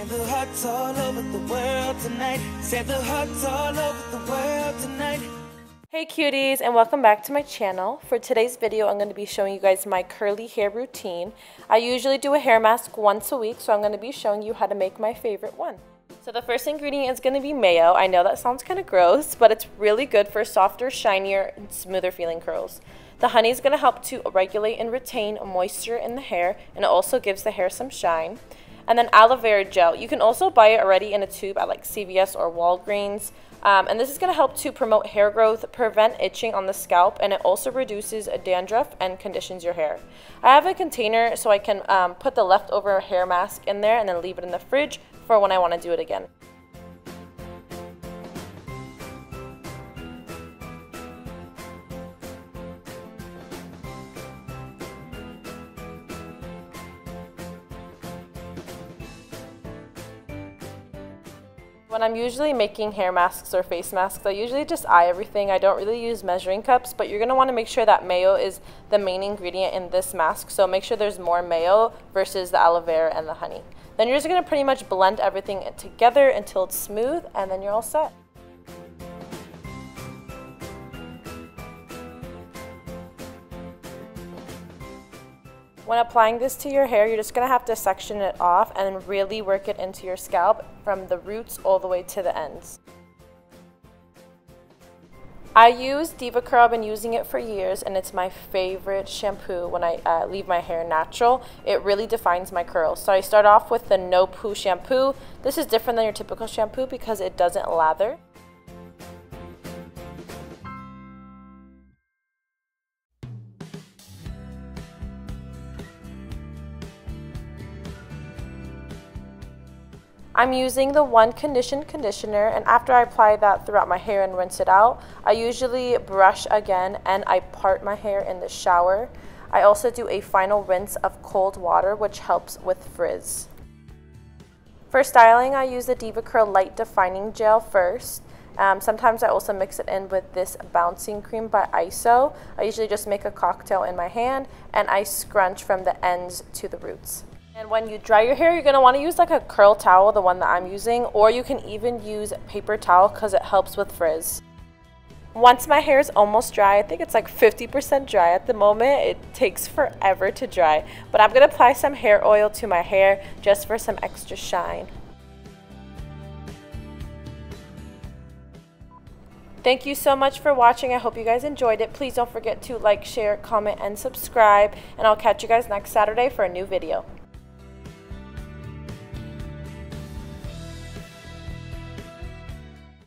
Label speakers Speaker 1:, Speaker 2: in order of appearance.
Speaker 1: the hearts all over the world tonight. Said the hearts all over the world tonight.
Speaker 2: Hey cuties, and welcome back to my channel. For today's video, I'm going to be showing you guys my curly hair routine. I usually do a hair mask once a week, so I'm going to be showing you how to make my favorite one. So the first ingredient is going to be mayo. I know that sounds kind of gross, but it's really good for softer, shinier, and smoother feeling curls. The honey is going to help to regulate and retain moisture in the hair, and it also gives the hair some shine. And then aloe vera gel. You can also buy it already in a tube at like CVS or Walgreens. And this is going to help to promote hair growth, prevent itching on the scalp, and it also reduces dandruff and conditions your hair. I have a container so I can put the leftover hair mask in there and then leave it in the fridge for when I want to do it again. When I'm usually making hair masks or face masks, I usually just eye everything. I don't really use measuring cups, but you're going to want to make sure that mayo is the main ingredient in this mask. So make sure there's more mayo versus the aloe vera and the honey. Then you're just going to pretty much blend everything together until it's smooth, and then you're all set. When applying this to your hair, you're just going to have to section it off and really work it into your scalp from the roots all the way to the ends. I use Diva Curl. I've been using it for years, and it's my favorite shampoo when I leave my hair natural. It really defines my curls. So I start off with the No Poo Shampoo. This is different than your typical shampoo because it doesn't lather. I'm using the One Condition conditioner, and after I apply that throughout my hair and rinse it out, I usually brush again and I part my hair in the shower. I also do a final rinse of cold water, which helps with frizz. For styling, I use the Diva Curl Light Defining Gel first. Sometimes I also mix it in with this bouncing cream by ISO. I usually just make a cocktail in my hand and I scrunch from the ends to the roots. And when you dry your hair, you're going to want to use like a curl towel, the one that I'm using, or you can even use paper towel because it helps with frizz. Once my hair is almost dry, I think it's like 50% dry at the moment. It takes forever to dry, but I'm going to apply some hair oil to my hair just for some extra shine. Thank you so much for watching. I hope you guys enjoyed it. Please don't forget to like, share, comment, and subscribe, and I'll catch you guys next Saturday for a new video.